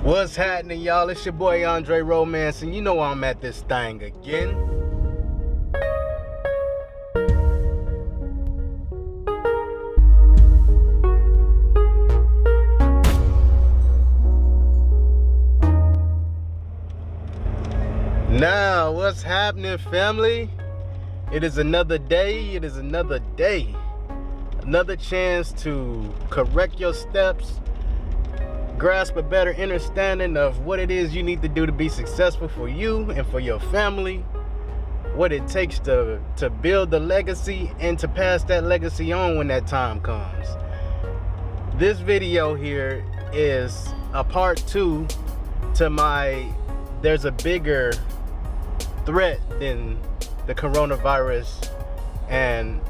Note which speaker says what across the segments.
Speaker 1: What's happening, y'all? It's your boy Andre Romance, and you know I'm at this thing again. Now, what's happening, family? It is another day. It is another day. Another chance to correct your steps, grasp a better understanding of what it is you need to do to be successful for you and for your family, what it takes to build the legacy and to pass that legacy on when that time comes. This video here is a part 2 to my there's a bigger threat than the coronavirus and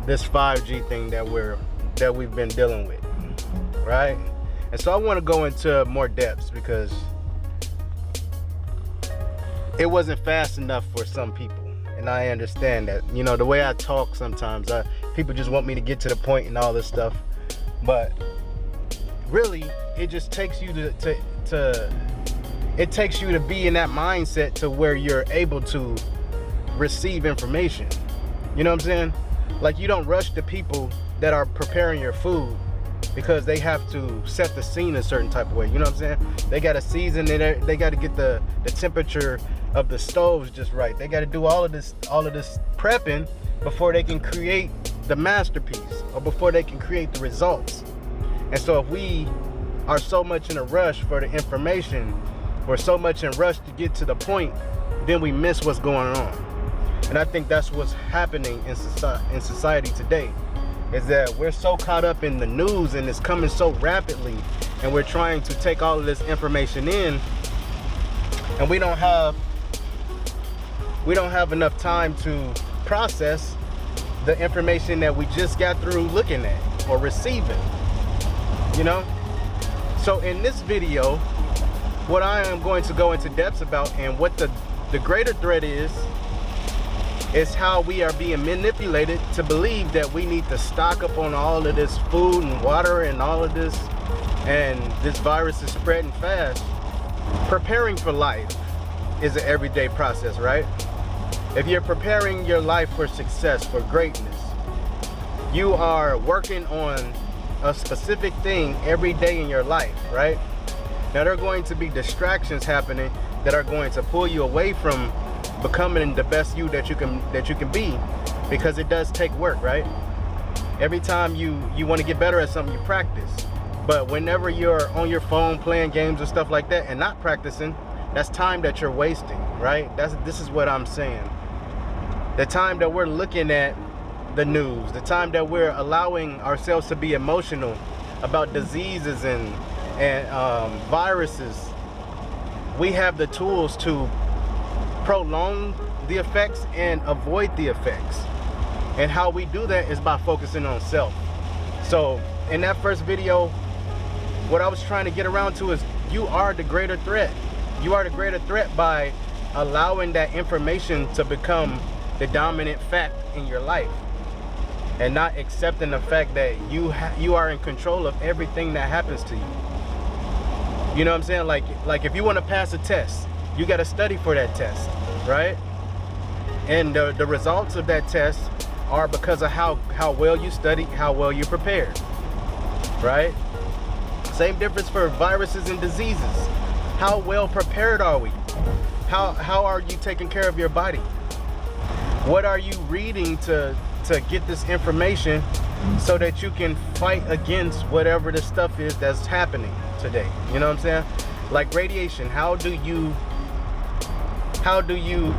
Speaker 1: this 5G thing that we've been dealing with, right? And so I want to go into more depths because it wasn't fast enough for some people, and I understand that. You know, the way I talk sometimes, people just want me to get to the point and all this stuff, but really, it just takes you it takes you to be in that mindset to where you're able to receive information. You know what I'm saying? Like, you don't rush the people that are preparing your food because they have to set the scene a certain type of way. You know what I'm saying? They got to season it. They got to get the temperature of the stoves just right. They got to do all of this prepping before they can create the masterpiece or before they can create the results. And so if we are so much in a rush for the information, we're so much in rush to get to the point, then we miss what's going on. And I think that's what's happening in society today, is that we're so caught up in the news and it's coming so rapidly, and we're trying to take all of this information in, and we don't have enough time to process the information that we just got through looking at or receiving, you know? So in this video, what I am going to go into depth about, and what the greater threat is how we are being manipulated to believe that we need to stock up on all of this food and water and all of this, and this virus is spreading fast. Preparing for life is an everyday process, right? If you're preparing your life for success, for greatness, you are working on a specific thing every day in your life, right? Now, there are going to be distractions happening that are going to pull you away from becoming the best you that you can be, because it does take work, right? Every time you want to get better at something, you practice. But whenever you're on your phone playing games and stuff like that and not practicing, that's time that you're wasting, right? This is what I'm saying. The time that we're looking at the news, the time that we're allowing ourselves to be emotional about diseases and viruses, we have the tools to prolong the effects and avoid the effects. And how we do that is by focusing on self. So in that first video, what I was trying to get around to is you are the greater threat. You are the greater threat by allowing that information to become the dominant fact in your life, and not accepting the fact that you are in control of everything that happens to you. You know what I'm saying? Like if you want to pass a test, you got to study for that test, right? And the results of that test are because of how well you studied, how well you prepared, right? Same difference for viruses and diseases. How well prepared are we? How are you taking care of your body? What are you reading to get this information so that you can fight against whatever the stuff is that's happening today? You know what I'm saying? Like radiation, how do you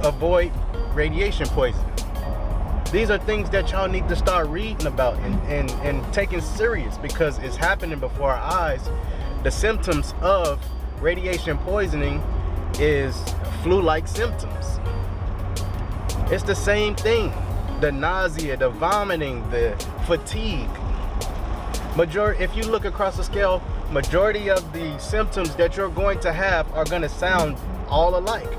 Speaker 1: avoid radiation poisoning? These are things that y'all need to start reading about and taking serious, because it's happening before our eyes. The symptoms of radiation poisoning is flu-like symptoms. It's the same thing. The nausea, the vomiting, the fatigue. If you look across the scale, majority of the symptoms that you're going to have are going to sound all alike.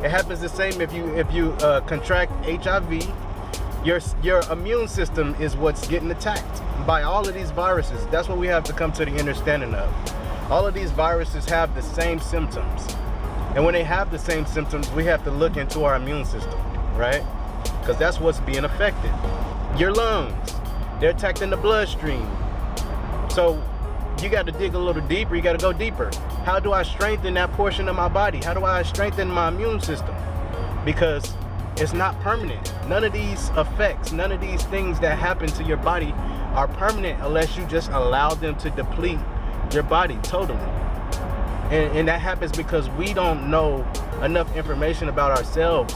Speaker 1: It happens the same if you contract HIV. Your immune system is what's getting attacked by all of these viruses. That's what we have to come to the understanding of. All of these viruses have the same symptoms. And when they have the same symptoms, we have to look into our immune system, right? Because that's what's being affected. Your lungs, they're attacking the bloodstream. So you got to dig a little deeper. You got to go deeper. How do I strengthen that portion of my body? How do I strengthen my immune system? Because it's not permanent. None of these effects, none of these things that happen to your body are permanent unless you just allow them to deplete your body totally. And that happens because we don't know enough information about ourselves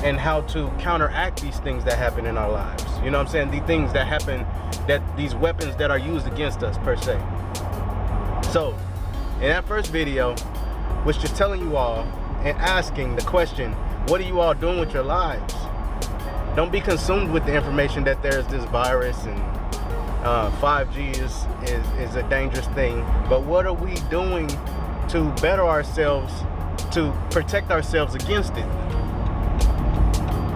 Speaker 1: and how to counteract these things that happen in our lives. You know what I'm saying? The things that happen, that these weapons that are used against us per se. So in that first video was just telling you all and asking the question, what are you all doing with your lives? Don't be consumed with the information that there's this virus and 5G is a dangerous thing. But what are we doing to better ourselves, to protect ourselves against it?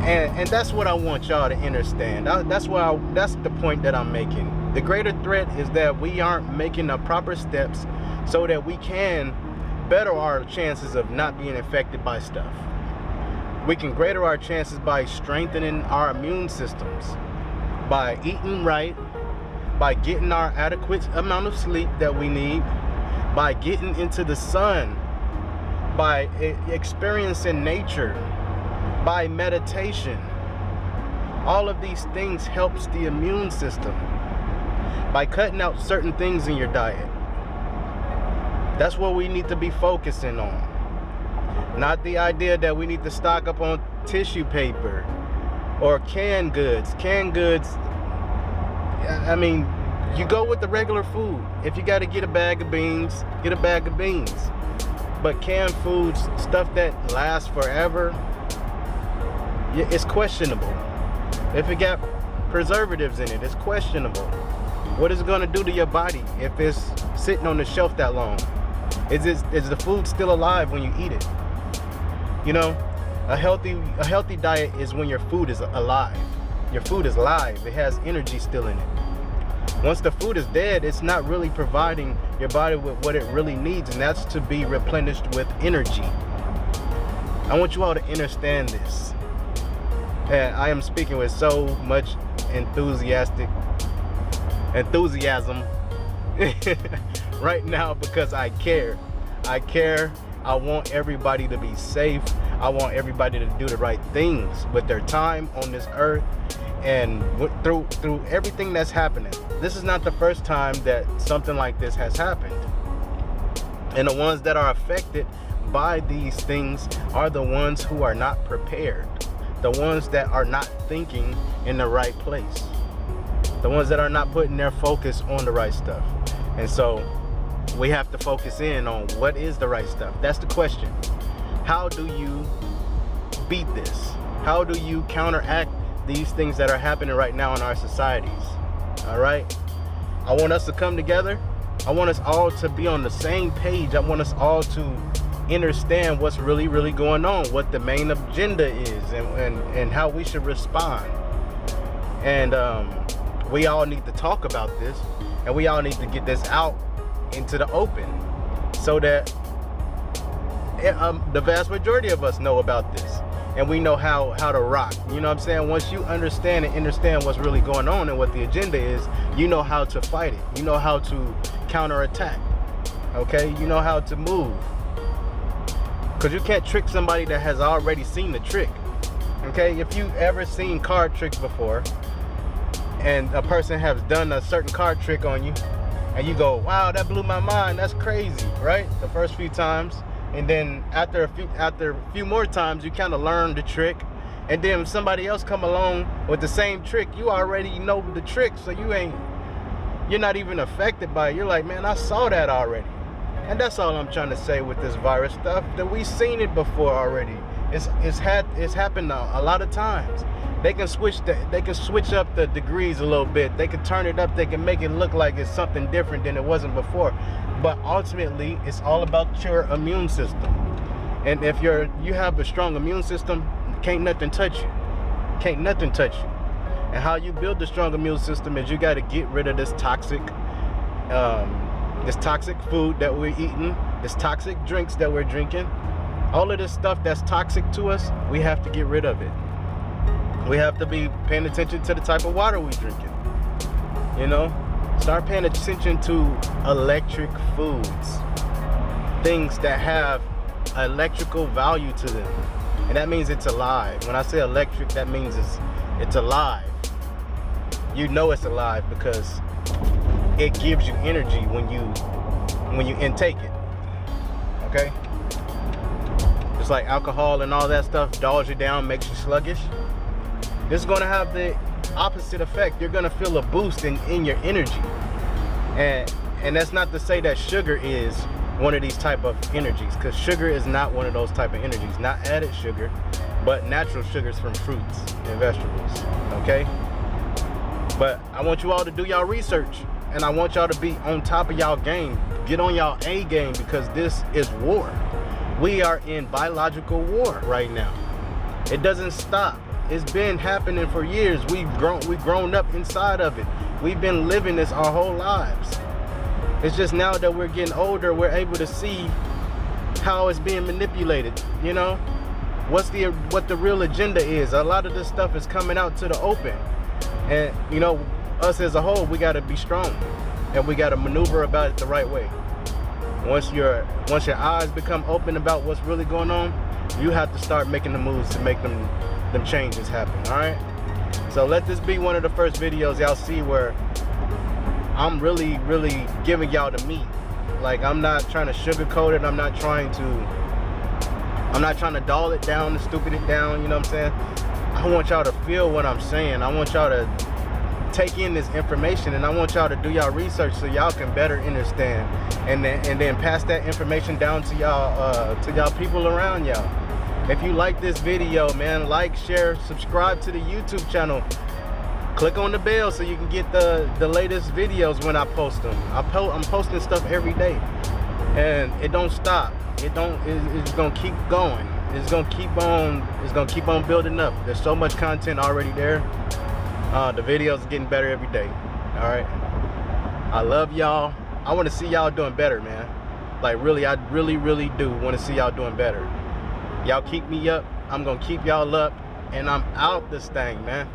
Speaker 1: And that's what I want y'all to understand. That's the point that I'm making. The greater threat is that we aren't making the proper steps so that we can better our chances of not being infected by stuff. We can greater our chances by strengthening our immune systems, by eating right, by getting our adequate amount of sleep that we need, by getting into the sun, by experiencing nature, by meditation. All of these things helps the immune system. By cutting out certain things in your diet. That's what we need to be focusing on. Not the idea that we need to stock up on tissue paper or canned goods. Canned goods, I mean, you go with the regular food. If you got to get a bag of beans, get a bag of beans. But canned foods, stuff that lasts forever, it's questionable. If it got preservatives in it, it's questionable. What is it going to do to your body if it's sitting on the shelf that long? Is the food still alive when you eat it? You know, a healthy diet is when your food is alive. Your food is live. It has energy still in it. Once the food is dead, it's not really providing your body with what it really needs, and that's to be replenished with energy. I want you all to understand this. And I am speaking with so much enthusiasm right now because I care. I want everybody to be safe. I want everybody to do the right things with their time on this earth. And through everything that's happening, this is not the first time that something like this has happened. And the ones that are affected by these things are the ones who are not prepared. The ones that are not thinking in the right place. The ones that are not putting their focus on the right stuff. And so we have to focus in on what is the right stuff. That's the question. How do you beat this? How do you counteract these things that are happening right now in our societies? All right? I want us to come together. I want us all to be on the same page. I want us all to understand what's really, really going on, what the main agenda is, and how we should respond. And we all need to talk about this, and we all need to get this out into the open so that the vast majority of us know about this, and we know how to rock. You know what I'm saying? Once you understand what's really going on and what the agenda is, you know how to fight it. You know how to counterattack. Okay? You know how to move. Because you can't trick somebody that has already seen the trick. Okay? If you've ever seen card tricks before, and a person has done a certain card trick on you, and you go, wow, that blew my mind, that's crazy, right? The first few times. And then after a few more times, you kind of learn the trick. And then if somebody else come along with the same trick, you already know the trick, so you're not even affected by it. You're like, man, I saw that already. And that's all I'm trying to say with this virus stuff, that we've seen it before already. It's happened a lot of times. They can switch up the degrees a little bit. They can turn it up. They can make it look like it's something different than it wasn't before. But ultimately, it's all about your immune system. And if you have a strong immune system, can't nothing touch you. Can't nothing touch you. And how you build a strong immune system is you got to get rid of this toxic this toxic food that we're eating, this toxic drinks that we're drinking, all of this stuff that's toxic to us, we have to get rid of it. We have to be paying attention to the type of water we're drinking. You know, start paying attention to electric foods, things that have electrical value to them, and that means it's alive. When I say electric, that means it's alive. You know it's alive because it gives you energy when you intake it. Okay, just like alcohol and all that stuff dulls you down, makes you sluggish. This is going to have the opposite effect. You're going to feel a boost in your energy, and that's not to say that sugar is one of these type of energies, because sugar is not one of those type of energies. Not added sugar, but natural sugars from fruits and vegetables. Okay, but I want you all to do y'all research, and I want y'all to be on top of y'all game. Get on y'all A game, because this is war. We are in biological war right now. It doesn't stop. It's been happening for years. We've grown up inside of it. We've been living this our whole lives. It's just now that we're getting older, we're able to see how it's being manipulated. You know, what the real agenda is. A lot of this stuff is coming out to the open, and you know, us as a whole, we got to be strong, and we got to maneuver about it the right way. Once your eyes become open about what's really going on, you have to start making the moves to make them changes happen. All right, so let this be one of the first videos y'all see where I'm really giving y'all the meat. Like, I'm not trying to sugarcoat it. I'm not trying to dull it down and stupid it down. You know what I'm saying? I want y'all to feel what I'm saying. I want y'all to take in this information, and I want y'all to do y'all research so y'all can better understand, and then pass that information down to y'all people around y'all. If you like this video, man, like, share, subscribe to the YouTube channel. Click on the bell so you can get the latest videos when I post them. I'm posting stuff every day, and it don't stop. It's gonna keep going. It's gonna keep on building up. There's so much content already there. The videos are getting better every day. All right, I love y'all. I want to see y'all doing better, man. Like, really, I really do want to see y'all doing better. Y'all keep me up. I'm gonna keep y'all up, and I'm out this thing, man.